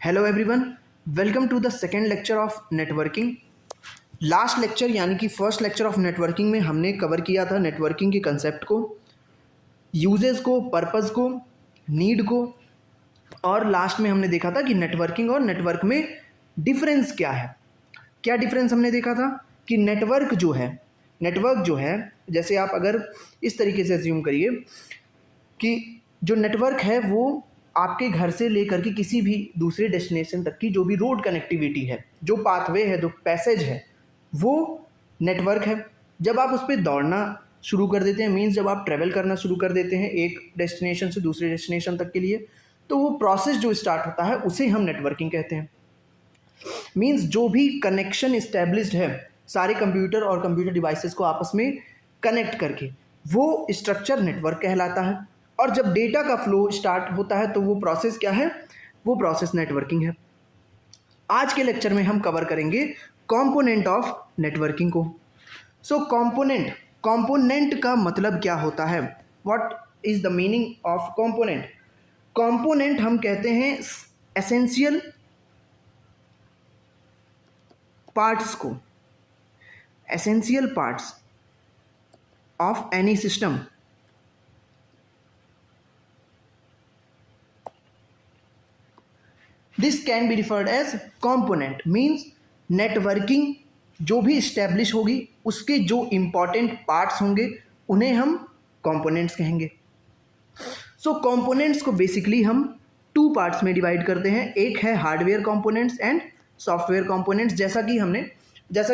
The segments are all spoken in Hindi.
Hello everyone, welcome to the second lecture of networking. Last lecture यानी कि फर्स्ट लेक्चर ऑफ नेटवर्किंग में हमने कवर किया था नेटवर्किंग के कंसेप्ट को, यूजेस को, पर्पस को, नीड को, और लास्ट में हमने देखा था कि नेटवर्किंग और नेटवर्क में डिफरेंस क्या है। क्या डिफरेंस हमने देखा था कि नेटवर्क जो है जैसे आप अगर इस तरीके से अज्यूम करिए कि जो नेटवर्क है वो आपके घर से लेकर के किसी भी दूसरे डेस्टिनेशन तक की जो भी रोड कनेक्टिविटी है, जो पाथवे है, जो पैसेज है, वो नेटवर्क है। जब आप उस पर दौड़ना शुरू कर देते हैं, मीन्स जब आप ट्रैवल करना शुरू कर देते हैं एक डेस्टिनेशन से दूसरे डेस्टिनेशन तक के लिए, तो वो प्रोसेस जो स्टार्ट होता है उसे हम नेटवर्किंग कहते हैं। मीन्स जो भी कनेक्शन इस्टेब्लिश्ड है सारे कंप्यूटर और कंप्यूटर डिवाइसेस को आपस में कनेक्ट करके, वो स्ट्रक्चर नेटवर्क कहलाता है। और जब डेटा का फ्लो स्टार्ट होता है तो वो प्रोसेस क्या है? वो प्रोसेस नेटवर्किंग है। आज के लेक्चर में हम कवर करेंगे कंपोनेंट ऑफ नेटवर्किंग को। सो कंपोनेंट का मतलब क्या होता है? What is the meaning of component? Component हम कहते हैं एसेंशियल पार्ट्स को, essential parts of any system. This can be referred as component. Means networking जो भी इस्टेब्लिश होगी उसके जो इंपॉर्टेंट पार्ट्स होंगे उन्हें हम कंपोनेंट्स कहेंगे। सो कंपोनेंट्स को बेसिकली हम टू पार्ट्स में डिवाइड करते हैं। एक है hardware components and software components. जैसा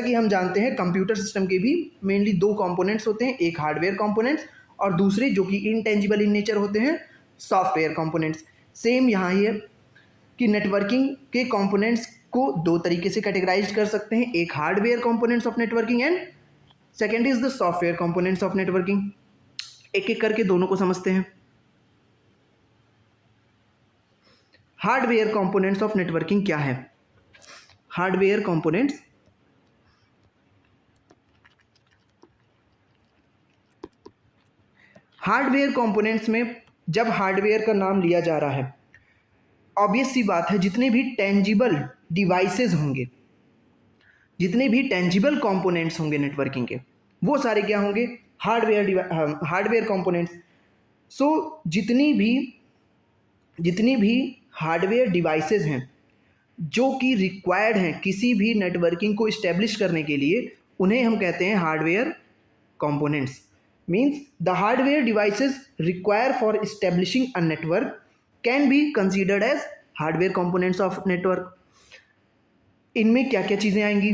कि हम जानते हैं कंप्यूटर सिस्टम के भी मेनली दो कंपोनेंट्स होते हैं, एक हार्डवेयर कंपोनेंट्स और दूसरे जो कि इनटेंजिबल इन नेचर होते हैं, सॉफ्टवेयर कंपोनेंट्स। सेम यहाँ ही है कि नेटवर्किंग के कंपोनेंट्स को दो तरीके से कैटेगराइज कर सकते हैं, एक hardware components of networking and second is the software components of networking. एक एक करके दोनों को समझते हैं। हार्डवेयर कंपोनेंट्स ऑफ नेटवर्किंग क्या है? हार्डवेयर कंपोनेंट्स में जब हार्डवेयर का नाम लिया जा रहा है, ऑब्वियस सी बात है जितने भी टेंजिबल डिवाइसेस होंगे, जितने भी टेंजिबल कंपोनेंट्स होंगे नेटवर्किंग के, वो सारे क्या होंगे? Hardware components. सो जितनी भी हार्डवेयर डिवाइसेस हैं जो कि रिक्वायर्ड हैं किसी भी नेटवर्किंग को इस्टेब्लिश करने के लिए, उन्हें हम कहते हैं hardware components. Means the hardware devices require for establishing a network can be considered as hardware components of network. इनमें क्या क्या चीज़ें आएंगी?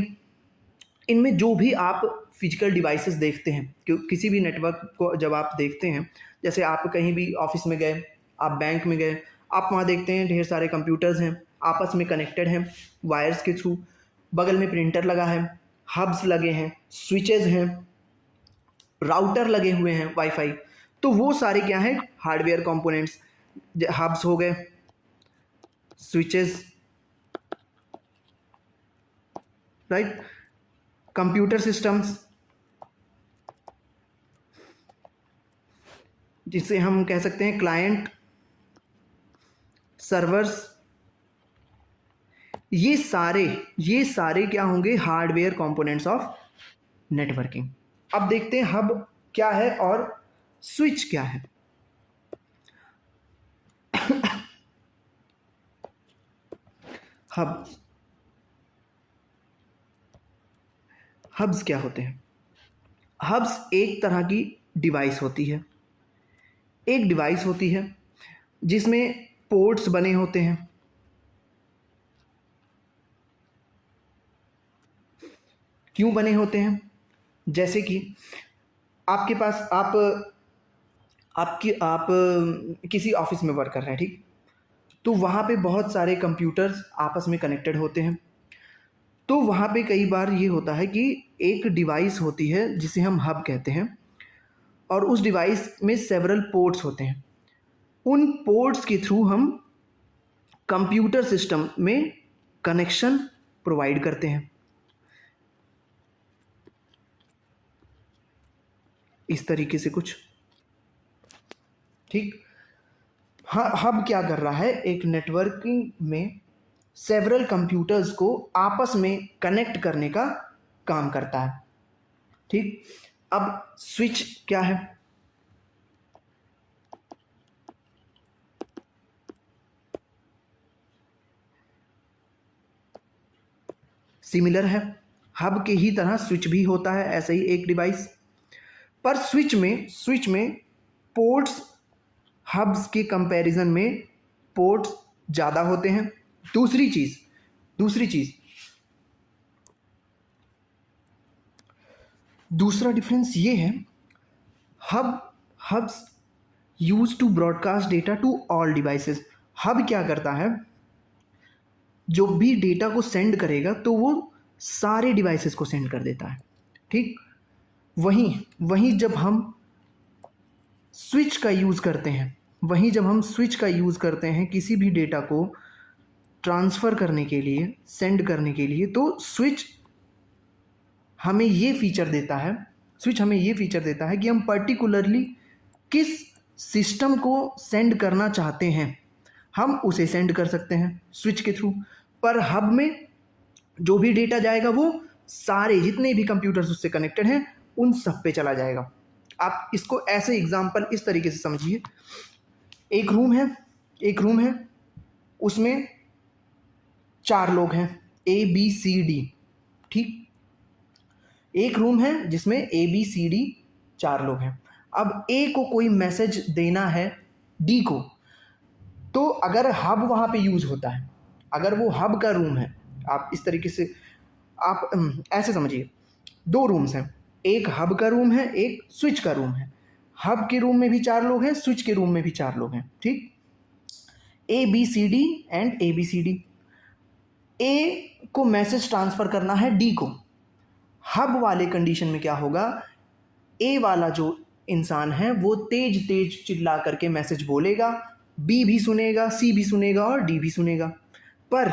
इनमें जो भी आप फिजिकल डिवाइसेस देखते हैं, किसी भी नेटवर्क को जब आप देखते हैं, जैसे आप कहीं भी ऑफिस में गए, आप बैंक में गए, आप वहाँ देखते हैं ढेर सारे कंप्यूटर्स हैं, आपस में कनेक्टेड हैं वायर्स के थ्रू, बगल में प्रिंटर लगा है, हब्स लगे हैं, स्विचेज हैं, राउटर लगे हुए हैं, वाईफाई। तो वो सारे क्या हैं? Hardware components. हब्स हो गए, स्विचेस, राइट, कंप्यूटर सिस्टम्स जिसे हम कह सकते हैं क्लाइंट, सर्वर्स, ये सारे क्या होंगे? Hardware components of networking. अब देखते हैं हब क्या है और स्विच क्या है। हब्स क्या होते हैं? हब्स एक तरह की डिवाइस होती है, जिसमें पोर्ट्स बने होते हैं। क्यों बने होते हैं? जैसे कि आपके पास आप किसी ऑफिस में वर्क कर रहे हैं, ठीक? तो वहाँ पे बहुत सारे कंप्यूटर्स आपस में कनेक्टेड होते हैं। तो वहाँ पे कई बार ये होता है कि एक डिवाइस होती है जिसे हम हब कहते हैं, और उस डिवाइस में सेवरल पोर्ट्स होते हैं। उन पोर्ट्स के थ्रू हम कंप्यूटर सिस्टम में कनेक्शन प्रोवाइड करते हैं। इस तरीके से कुछ, ठीक। हब क्या कर रहा है? एक नेटवर्किंग में सेवरल कंप्यूटर्स को आपस में कनेक्ट करने का काम करता है। ठीक, अब स्विच क्या है? सिमिलर है, हब के ही तरह स्विच भी होता है ऐसे ही एक डिवाइस, पर स्विच में पोर्ट्स हब्स के कंपैरिजन में पोर्ट्स ज़्यादा होते हैं। दूसरी चीज़ दूसरा डिफरेंस ये है, hubs use to broadcast data to all devices. Hub क्या करता है, जो भी डेटा को सेंड करेगा तो वो सारे डिवाइसेस को सेंड कर देता है। ठीक, वहीं जब हम स्विच का यूज़ करते हैं किसी भी डेटा को ट्रांसफ़र करने के लिए, सेंड करने के लिए, तो स्विच हमें ये फीचर देता है कि हम पर्टिकुलरली किस सिस्टम को सेंड करना चाहते हैं हम उसे सेंड कर सकते हैं स्विच के थ्रू। पर हब में जो भी डेटा जाएगा वो सारे जितने भी कंप्यूटर्स उससे कनेक्टेड हैं उन सब पे चला जाएगा। आप इसको ऐसे एग्जांपल इस तरीके से समझिए, एक रूम है उसमें 4 लोग हैं, ए बी सी डी। ठीक, एक रूम है जिसमें ए बी सी डी 4 लोग हैं। अब ए को कोई मैसेज देना है डी को, तो अगर हब वहाँ पे यूज़ होता है, अगर वो हब का रूम है, आप इस तरीके से आप ऐसे समझिए, 2 रूम्स हैं, एक हब का रूम है, एक स्विच का रूम है। हब के रूम में भी 4 लोग हैं, स्विच के रूम में भी 4 लोग हैं। ठीक, A B C D and A B C D. A को मैसेज ट्रांसफ़र करना है डी को। हब वाले कंडीशन में क्या होगा, ए वाला जो इंसान है वो तेज चिल्ला करके मैसेज बोलेगा, बी भी सुनेगा, सी भी सुनेगा और डी भी सुनेगा। पर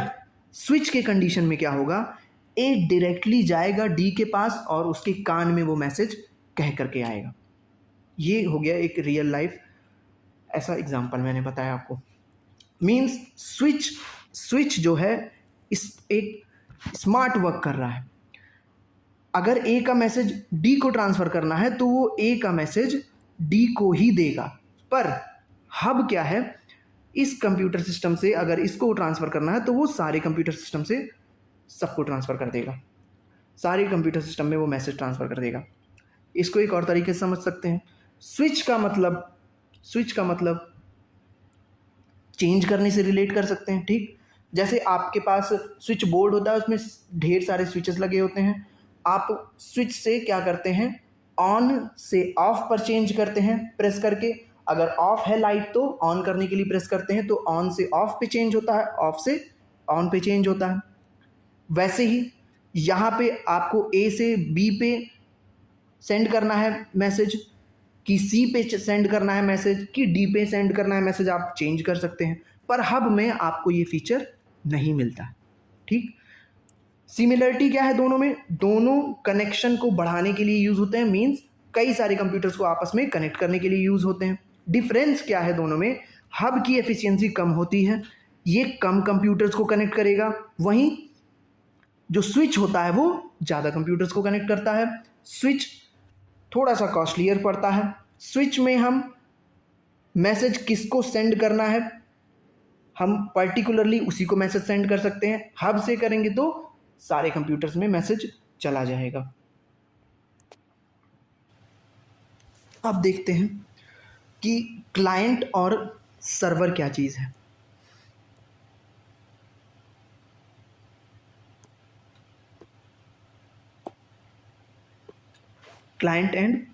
स्विच के कंडीशन में क्या होगा, ए डायरेक्टली जाएगा डी के पास और उसके कान में वो मैसेज कह करके आएगा। ये हो गया एक रियल लाइफ ऐसा एग्जांपल मैंने बताया आपको। मीन्स स्विच जो है एक स्मार्ट वर्क कर रहा है। अगर ए का मैसेज डी को ट्रांसफ़र करना है तो वो ए का मैसेज डी को ही देगा। पर हब क्या है, इस कंप्यूटर सिस्टम से अगर इसको ट्रांसफ़र करना है तो वो सारे कंप्यूटर सिस्टम से सबको ट्रांसफ़र कर देगा, सारे कंप्यूटर सिस्टम में वो मैसेज ट्रांसफ़र कर देगा। इसको एक और तरीके से समझ सकते हैं, स्विच का मतलब चेंज करने से रिलेट कर सकते हैं। ठीक, जैसे आपके पास स्विच बोर्ड होता है, उसमें ढेर सारे स्विचेस लगे होते हैं। आप स्विच से क्या करते हैं, ऑन से ऑफ पर चेंज करते हैं प्रेस करके। अगर ऑफ है लाइट तो ऑन करने के लिए प्रेस करते हैं, तो ऑन से ऑफ पे चेंज होता है, ऑफ से ऑन पे चेंज होता है। वैसे ही यहाँ पे आपको ए से बी पे सेंड करना है मैसेज, कि सी पे सेंड करना है मैसेज, कि डी पे सेंड करना है मैसेज, आप चेंज कर सकते हैं। पर हब में आपको ये फीचर नहीं मिलता। ठीक, सिमिलरिटी क्या है दोनों में, दोनों कनेक्शन को बढ़ाने के लिए यूज़ होते हैं। मीन्स कई सारे कंप्यूटर्स को आपस में कनेक्ट करने के लिए यूज़ होते हैं। डिफरेंस क्या है दोनों में, हब की एफिशिएंसी कम होती है, ये कम कंप्यूटर्स को कनेक्ट करेगा, वहीं जो स्विच होता है वो ज़्यादा कंप्यूटर्स को कनेक्ट करता है। स्विच थोड़ा सा कॉस्टलियर पड़ता है। स्विच में हम मैसेज किसको सेंड करना है, हम पर्टिकुलरली उसी को मैसेज सेंड कर सकते हैं। हब से करेंगे तो सारे कंप्यूटर्स में मैसेज चला जाएगा। अब देखते हैं कि क्लाइंट और सर्वर क्या चीज़ है। Client and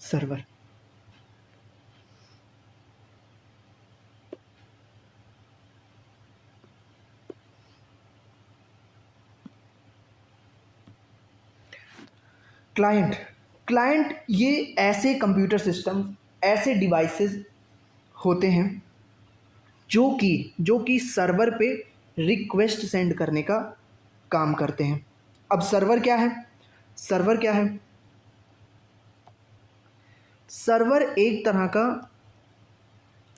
server. क्लाइंट ये ऐसे कंप्यूटर सिस्टम, ऐसे डिवाइसेस होते हैं जो कि सर्वर पे रिक्वेस्ट सेंड करने का काम करते हैं। अब सर्वर क्या है, सर्वर एक तरह का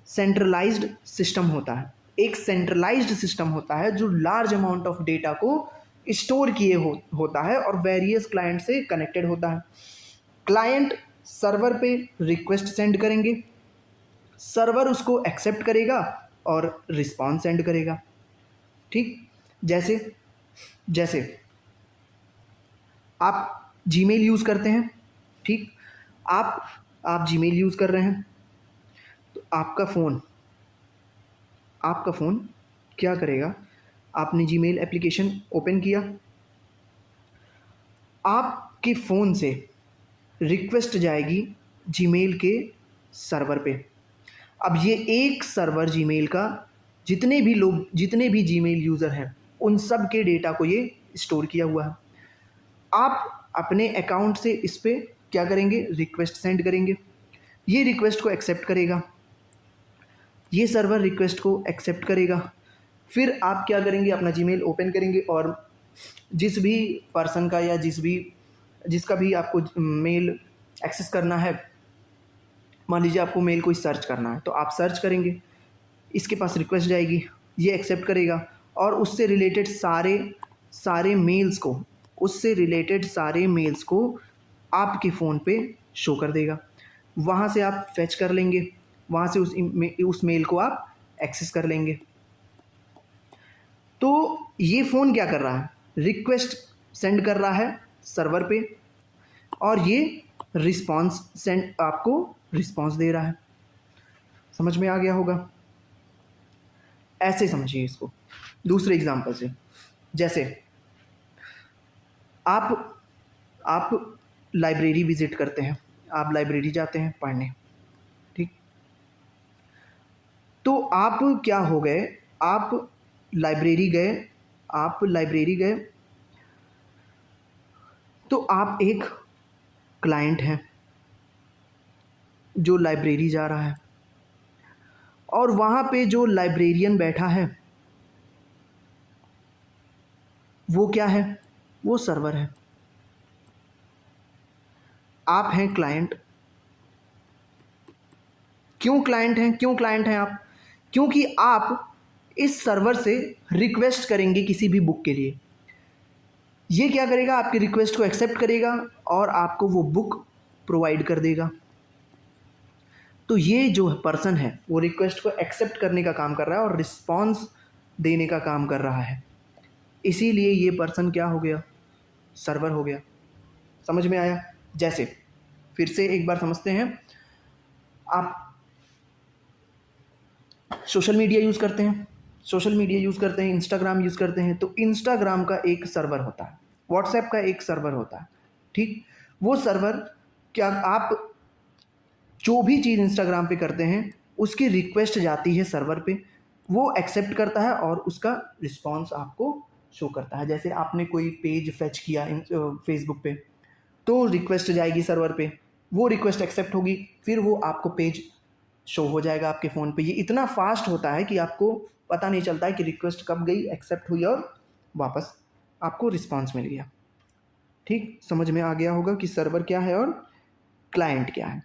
सेंट्रलाइज्ड सिस्टम होता है। एक सेंट्रलाइज्ड सिस्टम होता है जो लार्ज अमाउंट ऑफ डेटा को स्टोर किए होता है और वेरियस क्लाइंट से कनेक्टेड होता है। क्लाइंट सर्वर पे रिक्वेस्ट सेंड करेंगे, सर्वर उसको एक्सेप्ट करेगा और रिस्पॉन्स सेंड करेगा। ठीक, जैसे जैसे आप जीमेल यूज़ करते हैं, ठीक, आप जीमेल यूज़ कर रहे हैं, तो आपका फ़ोन क्या करेगा? आपने जीमेल एप्लीकेशन ओपन किया, आपके फ़ोन से रिक्वेस्ट जाएगी जीमेल के सर्वर पे। अब ये एक सर्वर जीमेल का जितने भी जीमेल यूज़र हैं उन सब के डेटा को ये स्टोर किया हुआ है। आप अपने अकाउंट से इस पे क्या करेंगे? रिक्वेस्ट सेंड करेंगे, ये रिक्वेस्ट को एक्सेप्ट करेगा, ये सर्वर रिक्वेस्ट को एक्सेप्ट करेगा। फिर आप क्या करेंगे? अपना जीमेल ओपन करेंगे और जिस भी पर्सन का या जिसका भी आपको मेल एक्सेस करना है, मान लीजिए आपको मेल कोई सर्च करना है तो आप सर्च करेंगे, इसके पास रिक्वेस्ट जाएगी, ये एक्सेप्ट करेगा और उससे रिलेटेड सारे मेल्स को आपके फ़ोन पे शो कर देगा। वहाँ से आप फेच कर लेंगे, वहाँ से उस मेल को आप एक्सेस कर लेंगे। तो ये फ़ोन क्या कर रहा है? रिक्वेस्ट सेंड कर रहा है सर्वर पे और ये आपको रिस्पॉन्स दे रहा है। समझ में आ गया होगा? ऐसे समझिए इसको दूसरे एग्जांपल से। जैसे आप लाइब्रेरी विजिट करते हैं, आप लाइब्रेरी जाते हैं पढ़ने, ठीक, तो आप क्या हो गए? आप लाइब्रेरी गए तो आप एक क्लाइंट हैं जो लाइब्रेरी जा रहा है और वहाँ पे जो लाइब्रेरियन बैठा है वो क्या है? वो सर्वर है। आप हैं क्लाइंट। क्यों क्लाइंट हैं आप? क्योंकि आप इस सर्वर से रिक्वेस्ट करेंगे किसी भी बुक के लिए। ये क्या करेगा? आपकी रिक्वेस्ट को एक्सेप्ट करेगा और आपको वो बुक प्रोवाइड कर देगा। तो ये जो पर्सन है वो रिक्वेस्ट को एक्सेप्ट करने का काम कर रहा है और रिस्पॉन्स देने का काम कर रहा है। इसीलिए ये पर्सन क्या हो गया? सर्वर हो गया। समझ में आया? जैसे फिर से एक बार समझते हैं। आप सोशल मीडिया यूज़ करते हैं, इंस्टाग्राम यूज़ करते हैं, तो इंस्टाग्राम का एक सर्वर होता है, व्हाट्सएप का एक सर्वर होता है, ठीक। वो सर्वर क्या, आप जो भी चीज़ इंस्टाग्राम पे करते हैं उसकी रिक्वेस्ट जाती है सर्वर पे, वो एक्सेप्ट करता है और उसका रिस्पॉन्स आपको शो करता है। जैसे आपने कोई पेज फेच किया फेसबुक पे, तो रिक्वेस्ट जाएगी सर्वर पे, वो रिक्वेस्ट एक्सेप्ट होगी, फिर वो आपको पेज शो हो जाएगा आपके फ़ोन पे। ये इतना फास्ट होता है कि आपको पता नहीं चलता है कि रिक्वेस्ट कब गई, एक्सेप्ट हुई और वापस आपको रिस्पॉन्स मिल गया। ठीक, समझ में आ गया होगा कि सर्वर क्या है और क्लाइंट क्या है।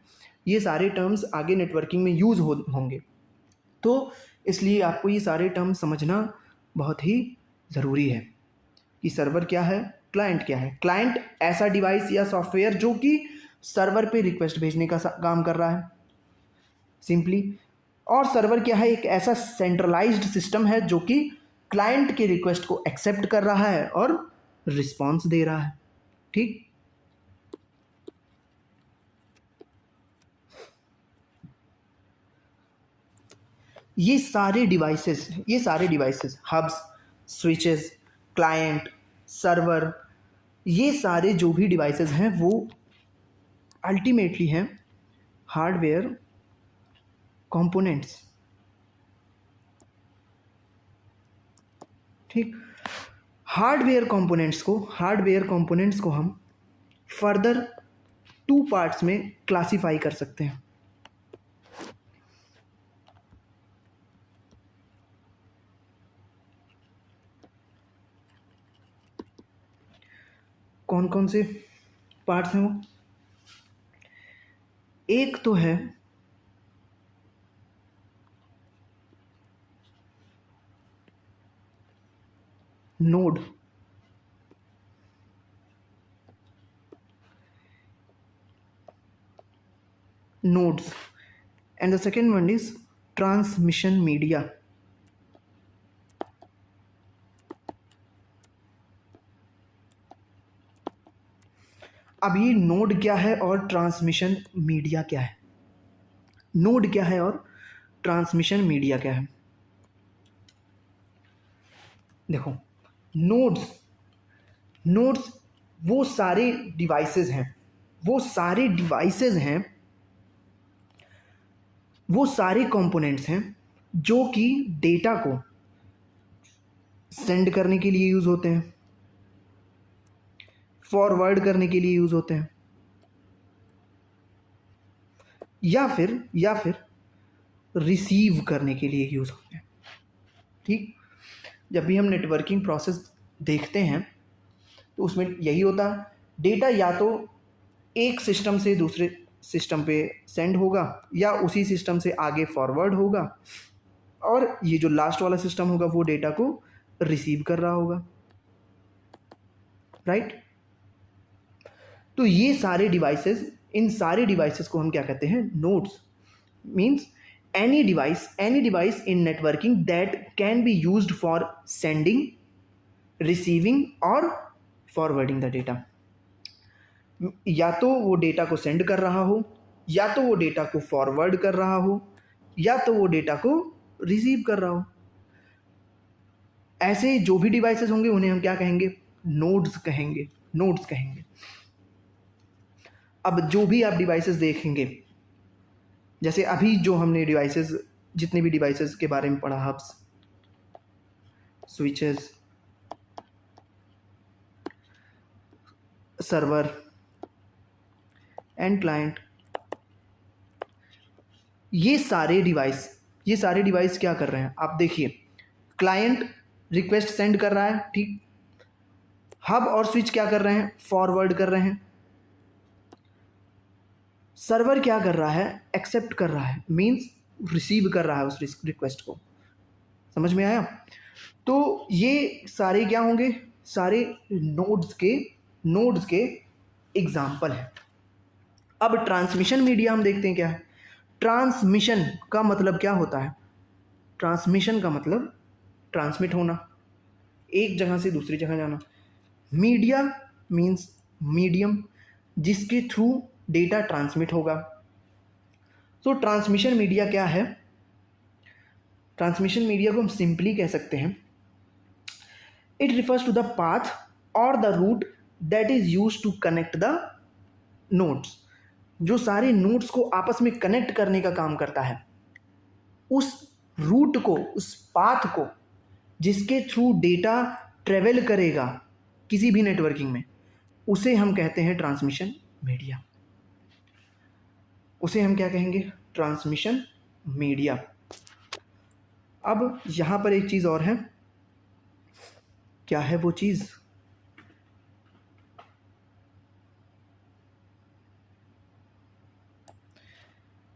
ये सारे टर्म्स आगे नेटवर्किंग में यूज़ होंगे, तो इसलिए आपको ये सारे टर्म्स समझना बहुत ही ज़रूरी है कि सर्वर क्या है, क्लाइंट क्या है। क्लाइंट ऐसा डिवाइस या सॉफ्टवेयर जो कि सर्वर पे रिक्वेस्ट भेजने का काम कर रहा है सिंपली, और सर्वर क्या है? एक ऐसा सेंट्रलाइज्ड सिस्टम है जो कि क्लाइंट के रिक्वेस्ट को एक्सेप्ट कर रहा है और रिस्पॉन्स दे रहा है। ठीक, ये सारे devices hubs, switches, client, server, ये सारे जो भी डिवाइसेस हैं वो अल्टीमेटली हैं हार्डवेयर कंपोनेंट्स। ठीक, हार्डवेयर कंपोनेंट्स को हम फर्दर 2 पार्ट्स में क्लासिफाई कर सकते हैं। कौन कौन से पार्ट्स हैं वो? एक तो है node, nodes, and the second one is transmission media. अब ये नोड क्या है और ट्रांसमिशन मीडिया क्या है? नोड क्या है और ट्रांसमिशन मीडिया क्या है? देखो, नोड्स नोड्स वो सारे डिवाइसेस हैं, वो सारे डिवाइसेस हैं, वो सारे कंपोनेंट्स हैं जो कि डेटा को सेंड करने के लिए यूज होते हैं, फॉरवर्ड करने के लिए यूज होते हैं, या फिर रिसीव करने के लिए यूज होते हैं। ठीक, जब भी हम नेटवर्किंग प्रोसेस देखते हैं तो उसमें यही होता है, डेटा या तो एक सिस्टम से दूसरे सिस्टम पे सेंड होगा या उसी सिस्टम से आगे फॉरवर्ड होगा, और ये जो लास्ट वाला सिस्टम होगा वो डेटा को रिसीव कर रहा होगा, राइट? तो ये सारे डिवाइसेस, इन सारे डिवाइसेस को हम क्या कहते हैं? Nodes. Means any device in networking that can be used for sending, receiving और forwarding the data। या तो वो डेटा को सेंड कर रहा हो, या तो वो डेटा को फॉरवर्ड कर रहा हो, या तो वो डेटा को रिसीव कर रहा हो। ऐसे जो भी डिवाइसेस होंगे उन्हें हम क्या कहेंगे? नोड्स कहेंगे, नोड्स कहेंगे। अब जो भी आप डिवाइसेस देखेंगे, जैसे अभी जो हमने डिवाइसेस, जितने भी डिवाइसेस के बारे में पढ़ा, hubs, switches, server and client, ये सारे डिवाइस क्या कर रहे हैं? आप देखिए, क्लाइंट रिक्वेस्ट सेंड कर रहा है, ठीक, हब और स्विच क्या कर रहे हैं? फॉरवर्ड कर रहे हैं। सर्वर क्या कर रहा है? एक्सेप्ट कर रहा है, मींस रिसीव कर रहा है उस रिक्वेस्ट को। समझ में आया? तो ये सारे क्या होंगे? सारे नोड्स के एग्जाम्पल है। अब ट्रांसमिशन मीडिया हम देखते हैं क्या है। ट्रांसमिशन का मतलब क्या होता है? ट्रांसमिशन का मतलब ट्रांसमिट होना, एक जगह से दूसरी जगह जाना। मीडिया मीन्स मीडियम जिसके थ्रू डेटा ट्रांसमिट होगा। तो ट्रांसमिशन मीडिया क्या है? ट्रांसमिशन मीडिया को हम सिंपली कह सकते हैं, it refers to the path और the route that is use to connect the nodes. जो सारे नोड्स को आपस में कनेक्ट करने का काम करता है, उस रूट को, उस पाथ को जिसके थ्रू डेटा ट्रेवल करेगा किसी भी नेटवर्किंग में, उसे हम कहते हैं ट्रांसमिशन मीडिया। उसे हम क्या कहेंगे? Transmission media. अब यहां पर एक चीज और है, क्या है वो चीज?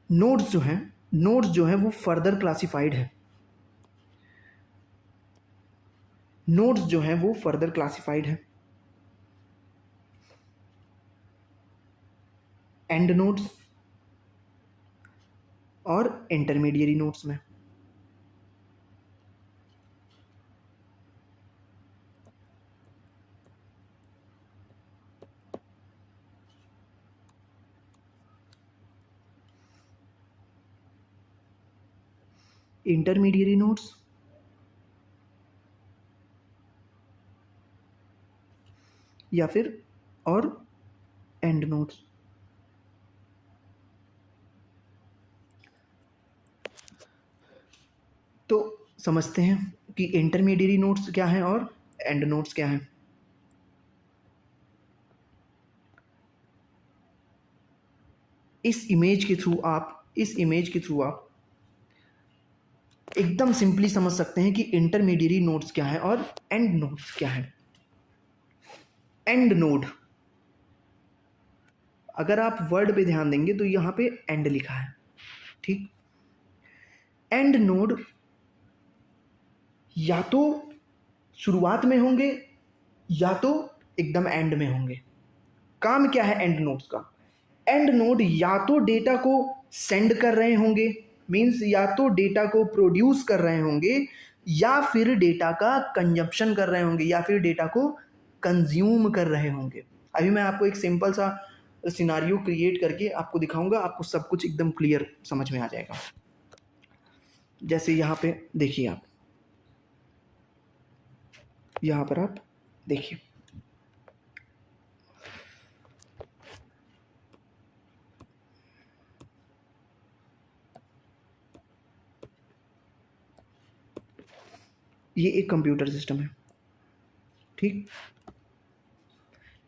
नोड्स जो है वो फर्दर क्लासिफाइड है। नोड्स जो है वो फर्दर क्लासिफाइड है। एंड नोड्स और इंटरमीडिएरी नोड्स में। इंटरमीडिएरी नोड्स या फिर और एंड नोड्स। तो समझते हैं कि इंटरमीडिएरी नोड्स क्या हैं और एंड नोड्स क्या हैं। इस इमेज के थ्रू आप एकदम सिंपली समझ सकते हैं कि इंटरमीडिएरी नोड्स क्या है और एंड नोड्स क्या है। एंड नोड, अगर आप वर्ड पे ध्यान देंगे तो यहां पे एंड लिखा है, ठीक। एंड नोड या तो शुरुआत में होंगे या तो एकदम एंड में होंगे। काम क्या है एंड नोड्स का? एंड नोड या तो डेटा को सेंड कर रहे होंगे, मीन्स या तो डेटा को प्रोड्यूस कर रहे होंगे, या फिर डेटा का कंजप्शन कर रहे होंगे, या फिर डेटा को कंज्यूम कर रहे होंगे। अभी मैं आपको एक सिंपल सा सिनारियो क्रिएट करके आपको दिखाऊंगा, आपको सब कुछ एकदम क्लियर समझ में आ जाएगा। जैसे यहाँ पे देखिए, आप यहाँ पर आप देखिए, ये एक कंप्यूटर सिस्टम है, ठीक,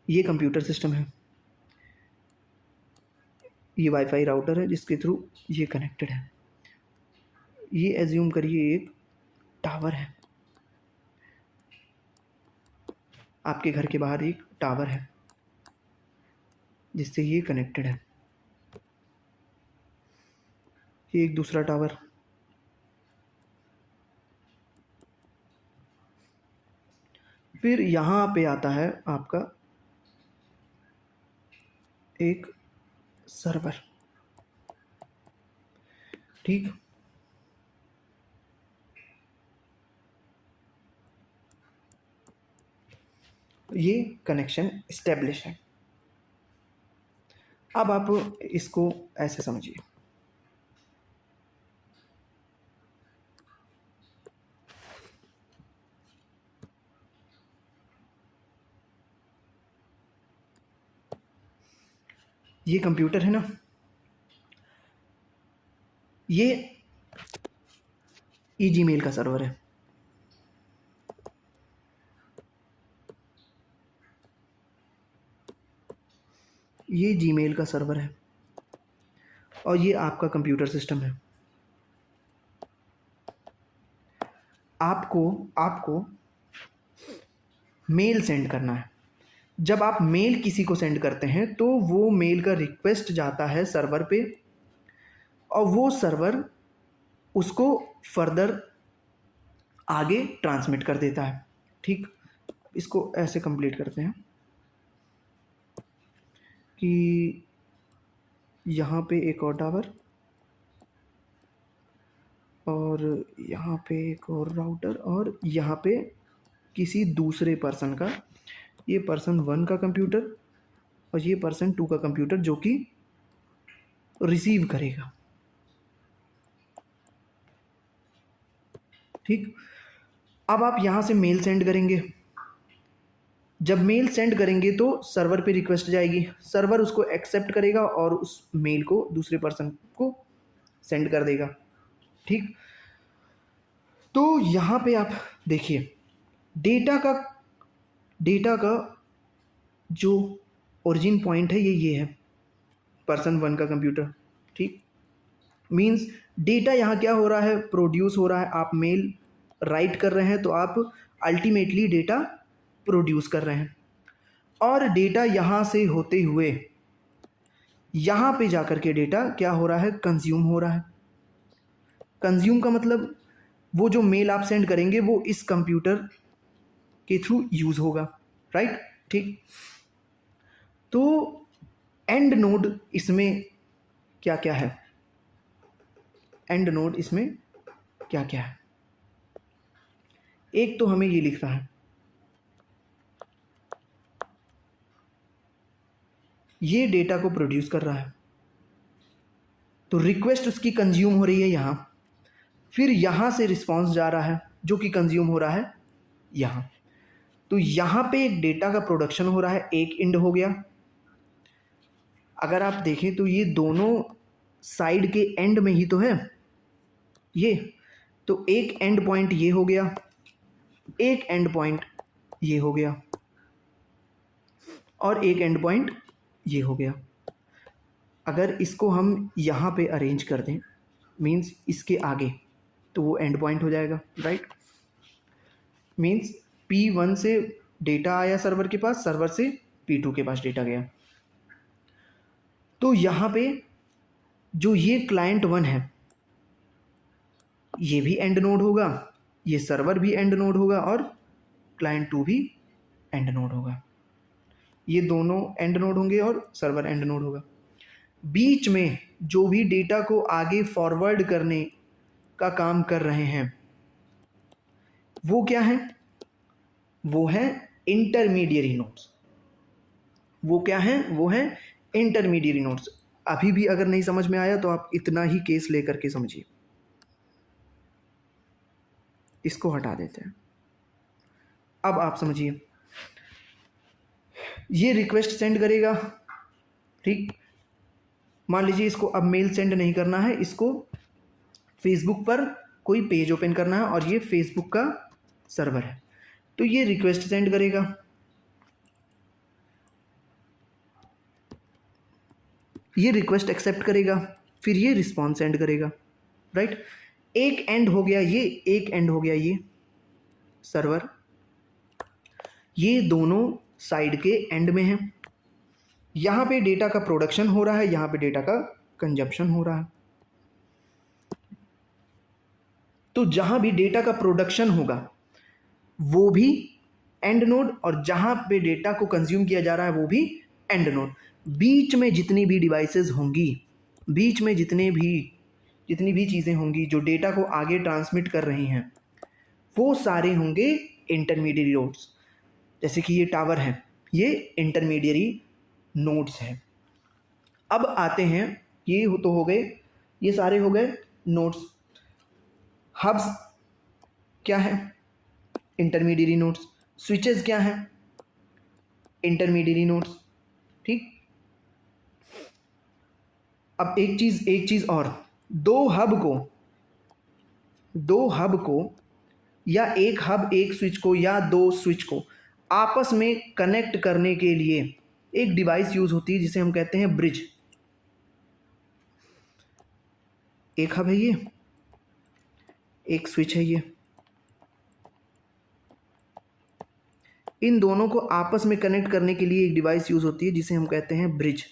ये कंप्यूटर सिस्टम है, ये वाईफाई राउटर है जिसके थ्रू ये कनेक्टेड है। ये एज्यूम करिए एक टावर है, आपके घर के बाहर एक टावर है जिससे ये कनेक्टेड है। ये एक दूसरा टावर, फिर यहाँ पे आता है आपका एक सर्वर, ठीक। ये कनेक्शन एस्टेब्लिश है। अब आप इसको ऐसे समझिए, ये कंप्यूटर है ना, ये जीमेल का सर्वर है, ये जीमेल का सर्वर है, और ये आपका कंप्यूटर सिस्टम है। आपको मेल सेंड करना है। जब आप मेल किसी को सेंड करते हैं तो वो मेल का रिक्वेस्ट जाता है सर्वर पे, और वो सर्वर उसको फर्दर आगे ट्रांसमिट कर देता है, ठीक। इसको ऐसे कंप्लीट करते हैं कि यहाँ पे एक और टावर, और यहाँ पे एक और राउटर, और यहाँ पे किसी दूसरे पर्सन का, ये पर्सन 1 का कंप्यूटर और ये पर्सन 2 का कंप्यूटर जो कि रिसीव करेगा, ठीक। अब आप यहाँ से मेल सेंड करेंगे। जब मेल सेंड करेंगे तो सर्वर पे रिक्वेस्ट जाएगी, सर्वर उसको एक्सेप्ट करेगा और उस मेल को दूसरे पर्सन को सेंड कर देगा, ठीक। तो यहाँ पे आप देखिए, डेटा का जो ओरिजिन पॉइंट है ये है पर्सन 1 का कंप्यूटर, ठीक। मीन्स डेटा यहाँ क्या हो रहा है, प्रोड्यूस हो रहा है। आप मेल राइट कर रहे हैं तो आप अल्टीमेटली डेटा प्रोड्यूस कर रहे हैं, और डेटा यहाँ से होते हुए यहाँ पे जाकर के डेटा क्या हो रहा है, कंज्यूम हो रहा है। कंज्यूम का मतलब वो जो मेल आप सेंड करेंगे वो इस कंप्यूटर के थ्रू यूज होगा, राइट, ठीक। तो एंड नोड इसमें क्या क्या है, एंड नोड इसमें क्या क्या है, एक तो हमें ये लिखना है, ये डेटा को प्रोड्यूस कर रहा है तो रिक्वेस्ट उसकी कंज्यूम हो रही है यहाँ, फिर यहाँ से रिस्पॉन्स जा रहा है जो कि कंज्यूम हो रहा है यहाँ। तो यहाँ पे एक डेटा का प्रोडक्शन हो रहा है, एक एंड हो गया। अगर आप देखें तो ये दोनों साइड के एंड में ही तो है ये, तो एक एंड पॉइंट ये हो गया, एक एंड पॉइंट ये हो गया, और एक एंड पॉइंट ये हो गया। अगर इसको हम यहाँ पे अरेंज कर दें, मीन्स इसके आगे, तो वो एंड पॉइंट हो जाएगा, राइट। मीन्स P1 से डेटा आया सर्वर के पास, सर्वर से P2 के पास डेटा गया। तो यहाँ पे जो ये क्लाइंट 1 है ये भी एंड नोड होगा, ये सर्वर भी एंड नोड होगा, और क्लाइंट 2 भी एंड नोड होगा। ये दोनों एंड नोड होंगे और सर्वर एंड नोड होगा। बीच में जो भी डेटा को आगे फॉरवर्ड करने का काम कर रहे हैं वो क्या है? वो है इंटरमीडियरी नोड्स। वो क्या है? वो है इंटरमीडियरी नोड्स। अभी भी अगर नहीं समझ में आया तो आप इतना ही केस लेकर के समझिए। इसको हटा देते हैं। अब आप समझिए, ये रिक्वेस्ट सेंड करेगा, ठीक। मान लीजिए इसको अब मेल सेंड नहीं करना है, इसको फेसबुक पर कोई पेज ओपन करना है और ये फेसबुक का सर्वर है, तो ये रिक्वेस्ट सेंड करेगा। ये रिक्वेस्ट एक्सेप्ट करेगा, फिर ये रिस्पॉन्स सेंड करेगा, राइट। एक एंड हो गया ये, एक एंड हो गया ये सर्वर। ये दोनों साइड के एंड में है। यहां पे डेटा का प्रोडक्शन हो रहा है, यहां पे डेटा का कंजप्शन हो रहा है। तो जहां भी डेटा का प्रोडक्शन होगा वो भी एंड नोड, और जहां पे डेटा को कंज्यूम किया जा रहा है वो भी एंड नोड। बीच में जितनी भी डिवाइसेस होंगी, बीच में जितनी भी चीज़ें होंगी जो डेटा को आगे ट्रांसमिट कर रही हैं, वो सारे होंगे इंटरमीडियरी नोड्स। जैसे कि ये टावर है, ये इंटरमीडियरी नोड्स हैं। अब आते हैं, ये तो हो गए, ये सारे हो गए नोड्स। हब्स क्या है? Intermediary nodes. स्विचेस क्या है? इंटरमीडियरी नोड्स, ठीक। अब एक चीज और, दो हब को या एक हब एक स्विच को या दो स्विच को आपस में कनेक्ट करने के लिए एक डिवाइस यूज होती है जिसे हम कहते हैं ब्रिज। एक हब है ये, एक स्विच है ये। इन दोनों को आपस में कनेक्ट करने के लिए एक डिवाइस यूज होती है जिसे हम कहते हैं ब्रिज।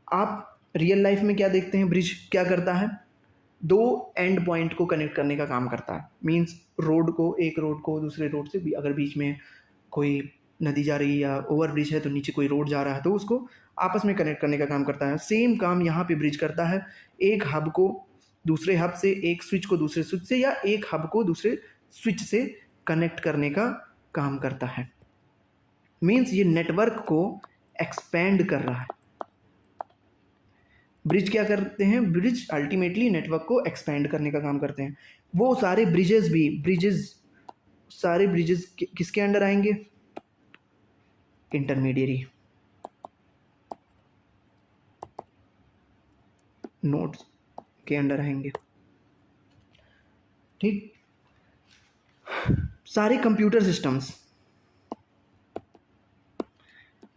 आप रियल लाइफ में क्या देखते हैं? ब्रिज क्या करता है? दो एंड पॉइंट को कनेक्ट करने का काम करता है। मींस एक रोड को दूसरे रोड से भी, अगर बीच में कोई नदी जा रही है या ओवर ब्रिज है तो नीचे कोई रोड जा रहा है तो उसको आपस में कनेक्ट करने का काम करता है। सेम काम यहाँ पे ब्रिज करता है। एक हब को दूसरे हब से, एक स्विच को दूसरे स्विच से, या एक हब को दूसरे स्विच से कनेक्ट करने का काम करता है। मींस ये नेटवर्क को एक्सपेंड कर रहा है। ब्रिज क्या करते हैं? ब्रिज अल्टीमेटली नेटवर्क को एक्सपेंड करने का काम करते हैं। वो सारे सारे ब्रिजेस किसके अंडर आएंगे? इंटरमीडियरी नोड्स के अंडर आएंगे, ठीक। सारे computer systems,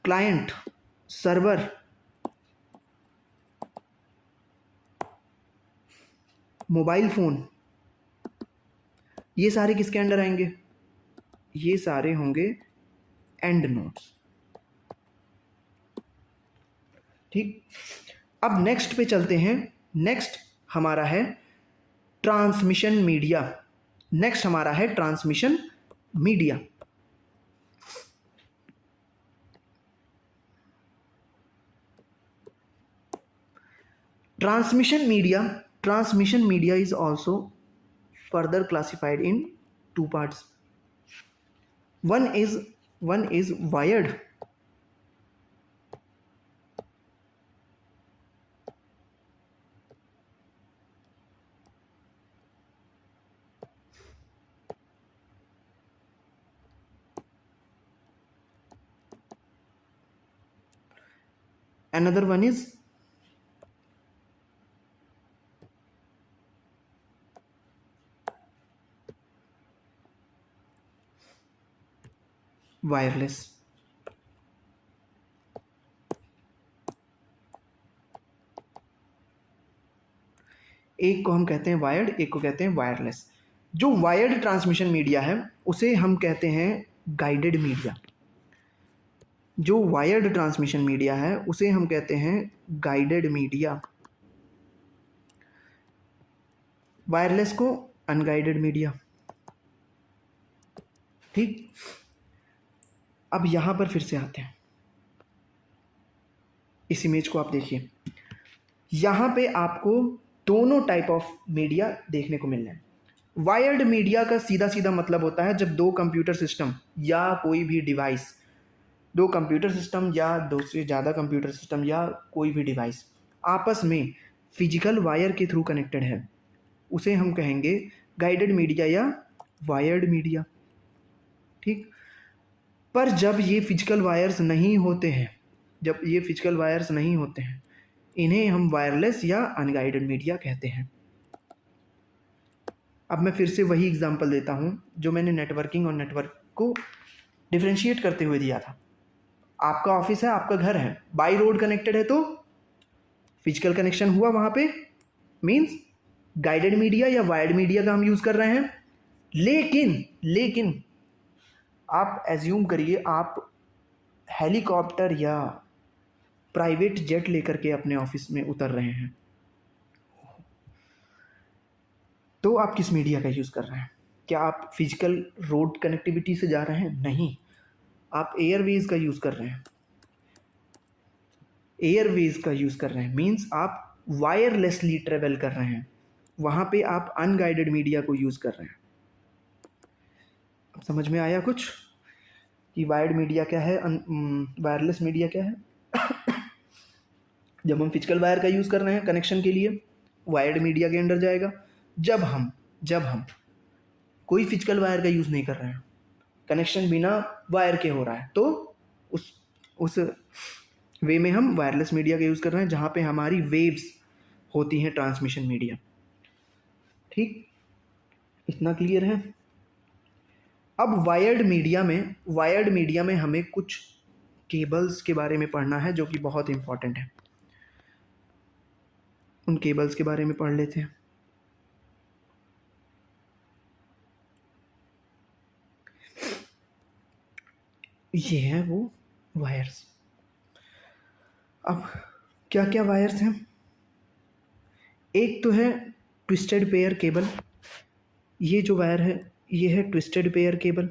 client, server, mobile phone, ये सारे किसके अंडर आएंगे? ये सारे होंगे एंड नोड्स, ठीक। अब नेक्स्ट पे चलते हैं। नेक्स्ट हमारा है ट्रांसमिशन मीडिया। नेक्स्ट हमारा है transmission media. Transmission media is also further classified in two parts. One is wired. Another one is wireless. एक को हम कहते हैं वायर्ड, एक को कहते हैं वायरलेस। जो वायर्ड ट्रांसमिशन मीडिया है उसे हम कहते हैं गाइडेड मीडिया। जो वायर्ड ट्रांसमिशन मीडिया है उसे हम कहते हैं गाइडेड मीडिया। वायरलेस को अनगाइडेड मीडिया। ठीक, अब यहाँ पर फिर से आते हैं, इस इमेज को आप देखिए, यहाँ पे आपको दोनों टाइप ऑफ मीडिया देखने को मिल रहे हैं। वायर्ड मीडिया का सीधा सीधा मतलब होता है जब दो कंप्यूटर सिस्टम या कोई भी डिवाइस, दो कंप्यूटर सिस्टम या दो से ज़्यादा कंप्यूटर सिस्टम या कोई भी डिवाइस आपस में फिजिकल वायर के थ्रू कनेक्टेड है, उसे हम कहेंगे गाइडेड मीडिया या वायर्ड मीडिया। ठीक, पर जब ये फिजिकल वायर्स नहीं होते हैं, जब ये फिजिकल वायर्स नहीं होते हैं, इन्हें हम वायरलेस या अनगाइडेड मीडिया कहते हैं। अब मैं फिर से वही एग्जांपल देता हूँ जो मैंने नेटवर्किंग और नेटवर्क को डिफ्रेंशिएट करते हुए दिया था। आपका ऑफिस है, आपका घर है, बाई रोड कनेक्टेड है तो फिजिकल कनेक्शन हुआ वहाँ पे, मीन्स गाइडेड मीडिया या वायर्ड मीडिया का हम यूज़ कर रहे हैं। लेकिन आप एज्यूम करिए आप हेलीकॉप्टर या प्राइवेट जेट लेकर के अपने ऑफिस में उतर रहे हैं, तो आप किस मीडिया का यूज़ कर रहे हैं? क्या आप फिजिकल रोड कनेक्टिविटी से जा रहे हैं? नहीं, आप एयरवेज का यूज़ कर रहे हैं। एयरवेज का यूज़ कर रहे हैं मीन्स आप वायरलेसली ट्रेवल कर रहे हैं, वहाँ पे आप अनगाइडेड मीडिया को यूज़ कर रहे हैं। अब समझ में आया कुछ कि वायर्ड मीडिया क्या है, वायरलेस मीडिया क्या है? जब हम फिजिकल वायर का यूज़ कर रहे हैं कनेक्शन के लिए, वायर्ड मीडिया के अंडर जाएगा। जब हम कोई फिजिकल वायर का यूज़ नहीं कर रहे हैं, कनेक्शन बिना वायर के हो रहा है, तो उस वे में हम वायरलेस मीडिया का यूज़ कर रहे हैं, जहाँ पे हमारी वेव्स होती हैं ट्रांसमिशन मीडिया। ठीक, इतना क्लियर है? अब वायर्ड मीडिया में हमें कुछ केबल्स के बारे में पढ़ना है जो कि बहुत इंपॉर्टेंट है। उन केबल्स के बारे में पढ़ लेते हैं। ये है वो वायर्स। अब क्या क्या वायर्स हैं? एक तो है ट्विस्टेड पेयर केबल, ये जो वायर है ये है ट्विस्टेड पेयर केबल।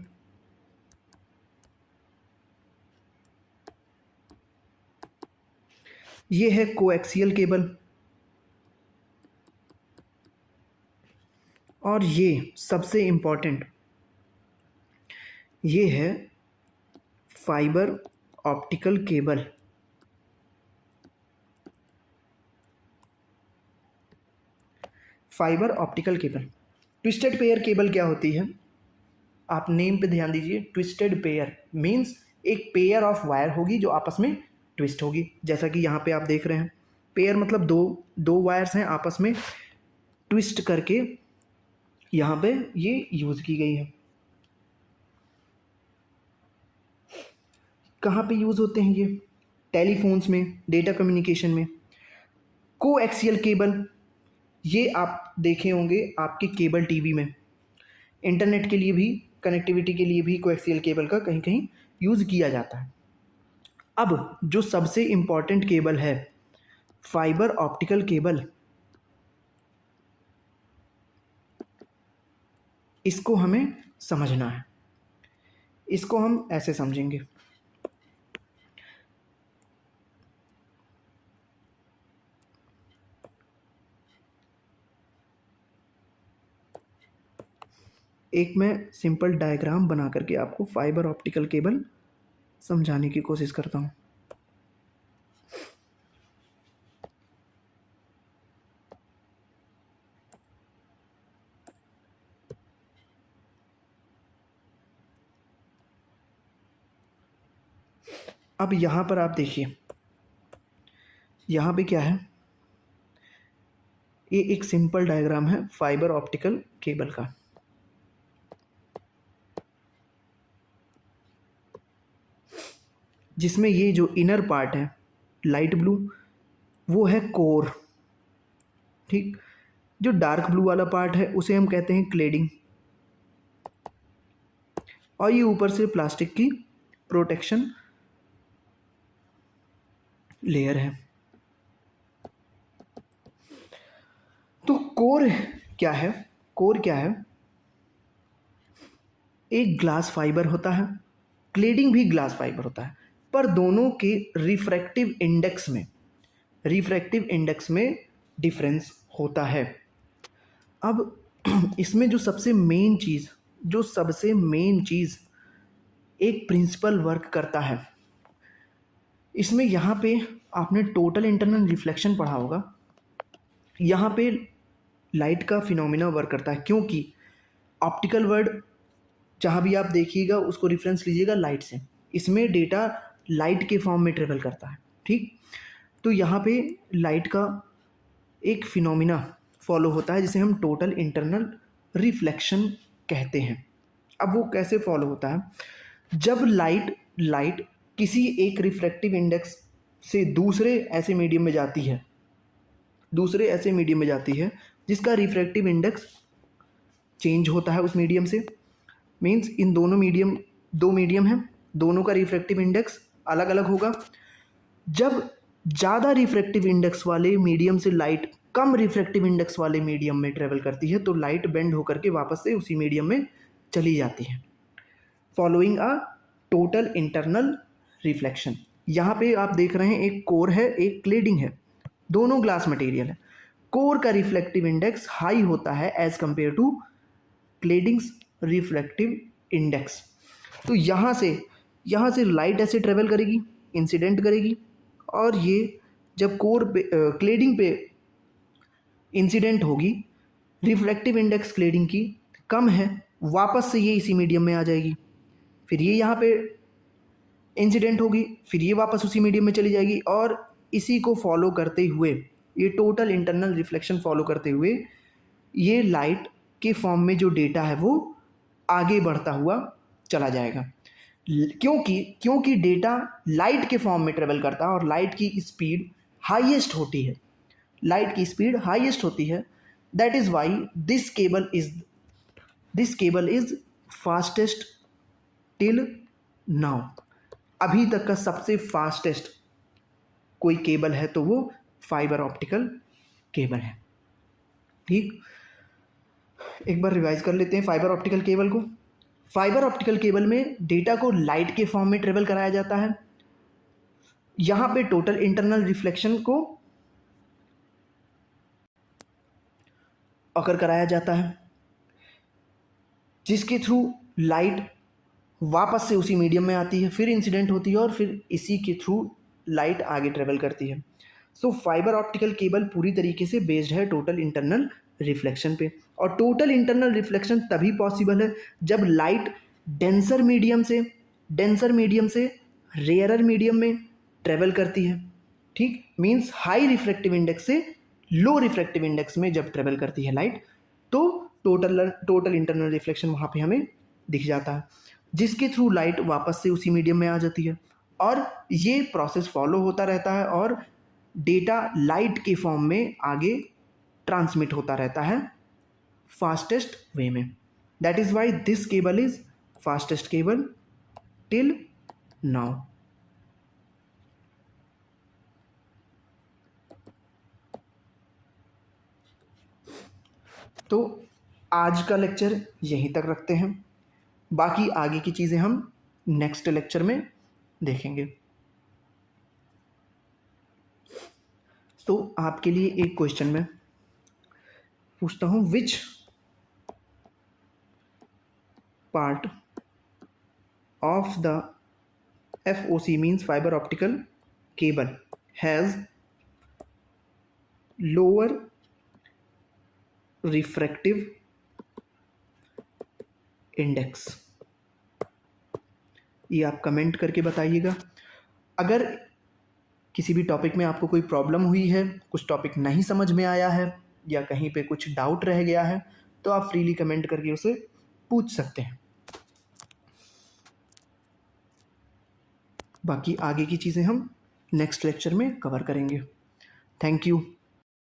ये है कोएक्सियल केबल, और ये सबसे इम्पॉर्टेंट, ये है fibre optical cable. Fibre optical cable. Twisted pair cable क्या होती है? आप नेम पे ध्यान दीजिए। ट्विस्टेड पेयर मीन्स एक पेयर ऑफ वायर होगी जो आपस में ट्विस्ट होगी, जैसा कि यहाँ पे आप देख रहे हैं। पेयर मतलब दो दो वायर्स हैं आपस में ट्विस्ट करके यहाँ पे ये यूज़ की गई है। कहाँ पे यूज़ होते हैं ये? टेलीफोन्स में, डेटा कम्युनिकेशन में। कोएक्सियल केबल, ये आप देखे होंगे आपके केबल टीवी में। इंटरनेट के लिए भी, कनेक्टिविटी के लिए भी कोएक्सियल केबल का कहीं कहीं यूज़ किया जाता है। अब जो सबसे इम्पॉर्टेंट केबल है फाइबर ऑप्टिकल केबल, इसको हमें समझना है। इसको हम ऐसे समझेंगे, एक मैं सिंपल डायग्राम बना करके आपको फाइबर ऑप्टिकल केबल समझाने की कोशिश करता हूँ। अब यहाँ पर आप देखिए, यहाँ पे क्या है? ये एक सिंपल डायग्राम है फाइबर ऑप्टिकल केबल का। जिसमें ये जो इनर पार्ट है लाइट ब्लू, वो है कोर। ठीक, जो डार्क ब्लू वाला पार्ट है उसे हम कहते हैं क्लेडिंग, और ये ऊपर से प्लास्टिक की प्रोटेक्शन लेयर है। तो कोर क्या है? कोर क्या है? एक ग्लास फाइबर होता है, क्लेडिंग भी ग्लास फाइबर होता है, पर दोनों के रिफ्रैक्टिव इंडेक्स में डिफरेंस होता है। अब इसमें जो सबसे मेन चीज़ एक प्रिंसिपल वर्क करता है, इसमें यहाँ पे आपने टोटल इंटरनल रिफ्लेक्शन पढ़ा होगा। यहाँ पे लाइट का फिनोमिना वर्क करता है, क्योंकि ऑप्टिकल वर्ड जहाँ भी आप देखिएगा उसको रेफरेंस लीजिएगा लाइट से, इसमें डेटा लाइट के फॉर्म में ट्रेवल करता है, ठीक। तो यहाँ पे लाइट का एक फिनोमिना फॉलो होता है जिसे हम टोटल इंटरनल रिफ्लेक्शन कहते हैं। अब वो कैसे फॉलो होता है, जब लाइट किसी एक रिफ्रैक्टिव इंडेक्स से दूसरे ऐसे मीडियम में जाती है जिसका रिफ्रैक्टिव इंडेक्स चेंज होता है उस मीडियम से, मीन्स इन दो मीडियम हैं, दोनों का रिफ्रैक्टिव इंडेक्स अलग अलग होगा। जब ज़्यादा रिफ्रैक्टिव इंडेक्स वाले मीडियम से लाइट कम रिफ्रैक्टिव इंडेक्स वाले मीडियम में ट्रेवल करती है तो लाइट बेंड होकर के वापस से उसी मीडियम में चली जाती है, following a total internal reflection. यहाँ पे आप देख रहे हैं एक कोर है, एक क्लेडिंग है, दोनों ग्लास मटेरियल है। कोर का रिफ्लेक्टिव इंडेक्स हाई होता है as compare to cladding's reflective index. तो यहाँ से लाइट ऐसे ट्रेवल करेगी, इंसिडेंट करेगी, और ये जब कोर पे क्लेडिंग पे इंसिडेंट होगी, रिफ्लेक्टिव इंडेक्स क्लेडिंग की कम है, वापस से ये इसी मीडियम में आ जाएगी, फिर ये यहाँ पे इंसिडेंट होगी, फिर ये वापस उसी मीडियम में चली जाएगी, और इसी को फॉलो करते हुए, ये टोटल इंटरनल रिफ्लेक्शन फॉलो करते हुए ये लाइट के फॉर्म में जो डेटा है वो आगे बढ़ता हुआ चला जाएगा। क्योंकि डेटा लाइट के फॉर्म में ट्रेवल करता है और लाइट की स्पीड हाईएस्ट होती है, that is why this cable is fastest till now. अभी तक का सबसे फास्टेस्ट कोई केबल है तो वो फाइबर ऑप्टिकल केबल है, ठीक। एक बार रिवाइज कर लेते हैं फाइबर ऑप्टिकल केबल को। फाइबर ऑप्टिकल केबल में डेटा को लाइट के फॉर्म में ट्रेवल कराया जाता है। यहाँ पे टोटल इंटरनल रिफ्लेक्शन को अकर कराया जाता है, जिसके थ्रू लाइट वापस से उसी मीडियम में आती है, फिर इंसिडेंट होती है, और फिर इसी के थ्रू लाइट आगे ट्रेवल करती है। सो फाइबर ऑप्टिकल केबल पूरी तरीके से बेस्ड है टोटल इंटरनल रिफ्लेक्शन पे, और टोटल इंटरनल रिफ्लेक्शन तभी पॉसिबल है जब लाइट डेंसर मीडियम से रेयरर मीडियम में ट्रेवल करती है, ठीक। मीन्स हाई रिफ्रैक्टिव इंडेक्स से लो रिफ्रैक्टिव इंडेक्स में जब ट्रेवल करती है लाइट, तो टोटल इंटरनल रिफ्लेक्शन वहाँ पे हमें दिख जाता है, जिसके थ्रू लाइट वापस से उसी मीडियम में आ जाती है, और ये प्रोसेस फॉलो होता रहता है और डेटा लाइट के फॉर्म में आगे ट्रांसमिट होता रहता है फास्टेस्ट वे में। That is why this cable is fastest cable till now. तो आज का लेक्चर यहीं तक रखते हैं, बाकी आगे की चीज़ें हम नेक्स्ट लेक्चर में देखेंगे। तो आपके लिए एक क्वेश्चन मैं पूछता हूँ, which part of the FOC means fibre optical cable has lower refractive index. ये आप कमेंट करके बताइएगा। अगर किसी भी टॉपिक में आपको कोई प्रॉब्लम हुई है, कुछ टॉपिक नहीं समझ में आया है, या कहीं पे कुछ डाउट रह गया है, तो आप फ्रीली कमेंट करके उसे पूछ सकते हैं। बाकी आगे की चीज़ें हम नेक्स्ट लेक्चर में कवर करेंगे। Thank you.